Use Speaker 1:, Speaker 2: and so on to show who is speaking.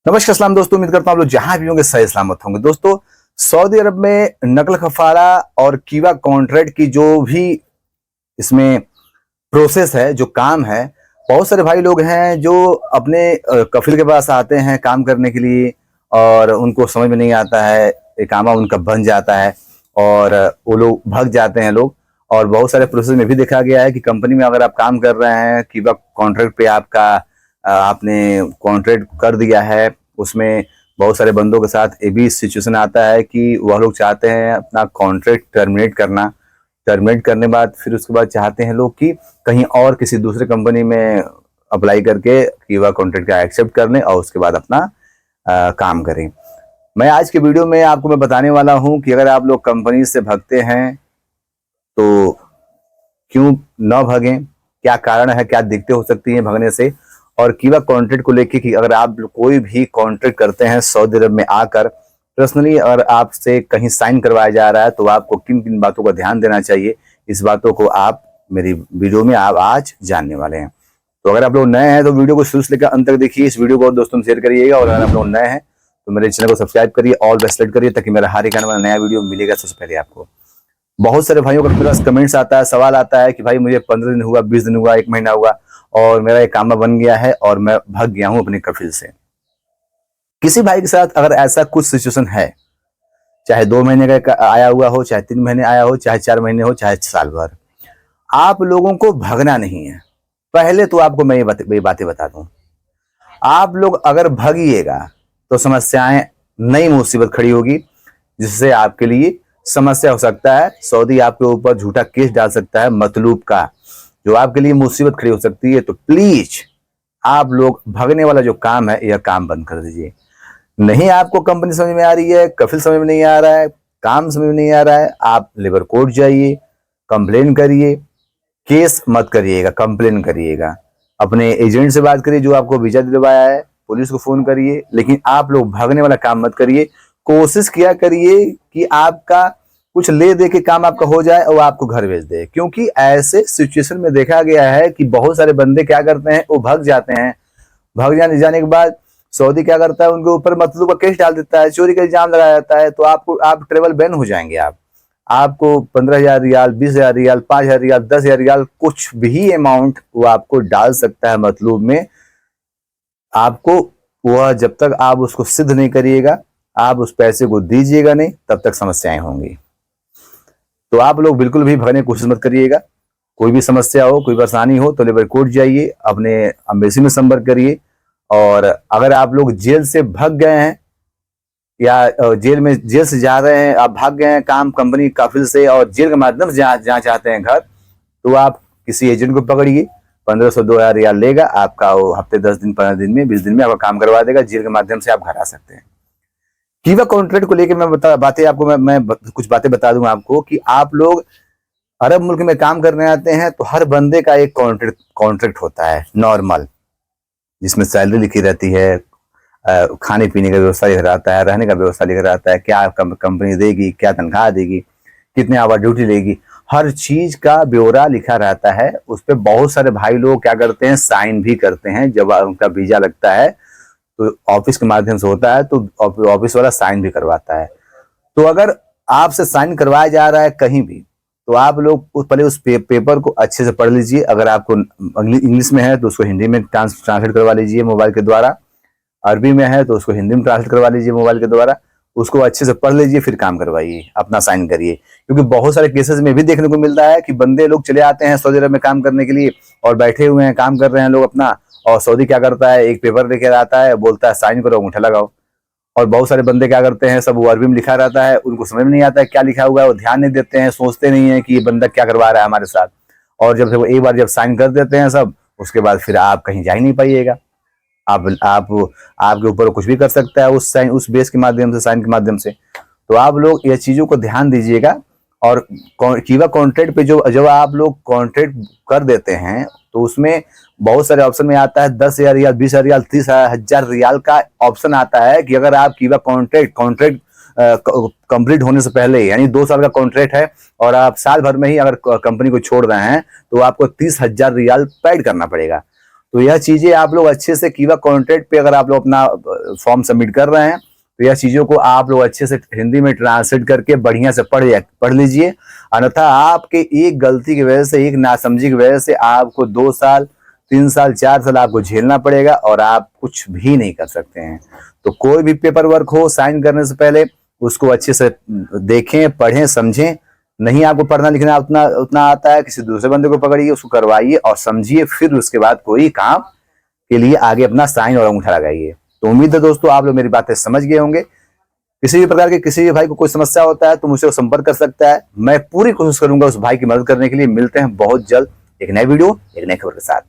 Speaker 1: नमस्कार सलाम दोस्तों, उम्मीद करता हूँ आप लोग जहां भी होंगे सही सलामत होंगे। दोस्तों, सऊदी अरब में नकल खफाला और कीवा कॉन्ट्रैक्ट की जो भी इसमें प्रोसेस है, जो काम है, बहुत सारे भाई लोग हैं जो अपने कफिल के पास आते हैं काम करने के लिए और उनको समझ में नहीं आता है, इकामा उनका बन जाता है और वो लोग भाग जाते हैं लोग। और बहुत सारे प्रोसेस में भी देखा गया है कि कंपनी में अगर आप काम कर रहे हैं, कीवा कॉन्ट्रैक्ट पे आपने कॉन्ट्रैक्ट कर दिया है, उसमें बहुत सारे बंदों के साथ ये भी सिचुएशन आता है कि वह लोग चाहते हैं अपना कॉन्ट्रैक्ट टर्मिनेट करने बाद फिर उसके बाद चाहते हैं लोग कि कहीं और किसी दूसरे कंपनी में अप्लाई करके कीवा कॉन्ट्रैक्ट का एक्सेप्ट कर लें और उसके बाद अपना काम करें। मैं आज के वीडियो में आपको बताने वाला हूं कि अगर आप लोग कंपनी से भागते हैं तो क्यों न भागें, क्या कारण है, क्या दिक्कतें हो सकती हैं भागने से, और कीवा कॉन्ट्रैक्ट को लेके कि अगर आप कोई भी कॉन्ट्रैक्ट करते हैं सऊदी अरब में आकर पर्सनली, अगर आपसे कहीं साइन करवाया जा रहा है तो आपको किन किन बातों का ध्यान देना चाहिए, इस बातों को आप मेरी वीडियो में आप आज जानने वाले हैं। तो अगर आप लोग नए हैं तो वीडियो को शुरू से लेकर अंत तक देखिए, इस वीडियो को दोस्तों में शेयर करिएगा, और अगर आप लोग नए हैं तो मेरे चैनल को सब्सक्राइब करिए, ऑल बेल सेलेक्ट करिए, ताकि मेरा हर एक आने वाला नया वीडियो मिलेगा सबसे पहले आपको। बहुत सारे भाइयों का मेरे पास कमेंट्स आता है, सवाल आता है कि भाई मुझे 15 दिन हुआ, 20 दिन हुआ, 1 महीना हुआ और मेरा इकामा बन गया है और मैं भाग गया हूं अपने कफिल से। किसी भाई के साथ अगर ऐसा कुछ सिचुएशन है, चाहे 2 महीने का आया हुआ हो, चाहे 3 महीने आया हो, चाहे 4 महीने हो, चाहे साल भर, आप लोगों को भागना नहीं है। पहले तो आपको मैं ये बातें बता दूं, आप लोग अगर भागिएगा तो समस्याएं, नई मुसीबत खड़ी होगी, जिससे आपके लिए समस्या हो सकता है। सऊदी आपके ऊपर झूठा केस डाल सकता है मतलूब का, जो आपके लिए मुसीबत खड़ी हो सकती है। तो प्लीज आप लोग भागने वाला जो काम है, यह काम बंद कर दीजिए। नहीं आपको कंपनी समझ में आ रही है, कफिल समझ में नहीं आ रहा है, काम समझ में नहीं आ रहा है, आप लेबर कोर्ट जाइए, कंप्लेन करिए। केस मत करिएगा, कंप्लेन करिएगा। अपने एजेंट से बात करिए जो आपको वीजा दिलवाया है, पुलिस को फोन करिए, लेकिन आप लोग भागने वाला काम मत करिए। कोशिश किया करिए कि आपका कुछ ले दे के काम आपका हो जाए और आपको घर भेज दे, क्योंकि ऐसे सिचुएशन में देखा गया है कि बहुत सारे बंदे क्या करते हैं, वो भाग जाते हैं। भाग जाने के बाद सऊदी क्या करता है, उनके ऊपर मतलूब का केस डाल देता है, चोरी का इल्जाम लगाया जाता है, तो आप ट्रेवल बैन हो जाएंगे। आपको 15,000 रियाल, 20,000 रियाल, 5,000 रियाल, 10,000 रियाल, कुछ भी अमाउंट वो आपको डाल सकता है मतलूब में। आपको वह जब तक आप उसको सिद्ध नहीं करिएगा, आप उस पैसे को दीजिएगा नहीं, तब तक समस्याएं होंगी। तो आप लोग बिल्कुल भी भागने की कोशिश मत करिएगा। कोई भी समस्या हो, कोई परेशानी हो तो लेबर कोर्ट जाइए, अपने एम्बेसी में संपर्क करिए। और अगर आप लोग जेल से भाग गए हैं या जेल से जा रहे हैं, आप भाग गए हैं काम कंपनी काफिल से और जेल के माध्यम से जहाँ चाहते हैं घर, तो आप किसी एजेंट को पकड़िए। 1,500 2,000 रियाल लेगा आपका, वो हफ्ते 10 दिन, 15 दिन में, 20 दिन में आपका काम करवा देगा। जेल के माध्यम से आप घर आ सकते हैं। कीवा कॉन्ट्रैक्ट को लेकर मैं कुछ बातें बता दूंगा आपको कि आप लोग अरब मुल्क में काम करने आते हैं तो हर बंदे का एक कॉन्ट्रैक्ट होता है नॉर्मल, जिसमें सैलरी लिखी रहती है, खाने पीने का व्यवस्था लिखा रहता है, रहने का व्यवस्था लिखा रहता है, क्या कंपनी देगी, क्या तनख्वाह देगी, कितने आवर ड्यूटी लेगी, हर चीज का ब्यौरा लिखा रहता है। उस पर बहुत सारे भाई लोग क्या करते हैं, साइन भी करते हैं। जब उनका वीजा लगता है तो ऑफिस के माध्यम से होता है, तो ऑफिस वाला साइन भी करवाता है। तो अगर आपसे साइन करवाया जा रहा है कहीं भी, तो आप लोग पहले उस पेपर को अच्छे से पढ़ लीजिए। अगर आपको इंग्लिश में है तो उसको हिंदी में ट्रांसलेट करवा लीजिए मोबाइल के द्वारा, अरबी में है तो उसको हिंदी में ट्रांसलेट करवा लीजिए मोबाइल के द्वारा, उसको अच्छे से पढ़ लीजिए, फिर काम करवाइए, अपना साइन करिए। क्योंकि बहुत सारे केसेस में भी देखने को मिलता है कि बंदे लोग चले आते हैं सऊदी अरब में काम करने के लिए और बैठे हुए हैं, काम कर रहे हैं लोग अपना, और सऊदी क्या करता है, एक पेपर लेकर आता है, बोलता है साइन करो, अंगूठा लगाओ। और बहुत सारे बंदे क्या करते हैं, सब वो अरबी में लिखा रहता है, उनको समझ में नहीं आता है क्या लिखा हुआ है, वो ध्यान नहीं देते हैं, सोचते नहीं है कि ये बंदा क्या करवा रहा है हमारे साथ। और जब वो एक बार जब साइन कर देते हैं सब, उसके बाद फिर आप कहीं जा ही नहीं पाइएगा। आप आपके ऊपर कुछ भी कर सकता है उस बेस के माध्यम से, साइन के माध्यम से। तो आप लोग ये चीजों को ध्यान दीजिएगा। और कीवा कॉन्ट्रैक्ट पे जब आप लोग कॉन्ट्रैक्ट कर देते हैं तो उसमें बहुत सारे ऑप्शन में आता है 10,000 रियाल, 20,000 रियाल, 30,000 रियाल का ऑप्शन आता है कि अगर आप कीवा कॉन्ट्रैक्ट कंप्लीट होने से पहले, यानी 2 साल का कॉन्ट्रैक्ट है और आप साल भर में ही अगर कंपनी को छोड़ रहे हैं, तो आपको 30,000 रियाल पेड करना पड़ेगा। तो यह चीजें आप लोग अच्छे से कीवा कॉन्ट्रैक्ट पे अगर आप लोग अपना फॉर्म सबमिट कर रहे हैं तो यह चीजों को आप लोग अच्छे से हिंदी में ट्रांसलेट करके बढ़िया से पढ़ लीजिए। अन्यथा आपके एक गलती की वजह से, एक नासमझी की वजह से आपको 2 साल 3 साल 4 साल आपको झेलना पड़ेगा और आप कुछ भी नहीं कर सकते हैं। तो कोई भी पेपर वर्क हो, साइन करने से पहले उसको अच्छे से देखें, पढ़ें, समझें। नहीं आपको पढ़ना लिखना उतना आता है, किसी दूसरे बंदे को पकड़िए, उसको करवाइए और समझिए, फिर उसके बाद कोई काम के लिए आगे अपना साइन और अंगूठा लगाइए। तो उम्मीद है दोस्तों आप लोग मेरी बातें समझ गए होंगे। किसी भी प्रकार के किसी भी भाई को कोई समस्या होता है तो मुझसे संपर्क कर सकता है। मैं पूरी कोशिश करूंगा उस भाई की मदद करने के लिए। मिलते हैं बहुत जल्द एक नए वीडियो, एक नई खबर के साथ।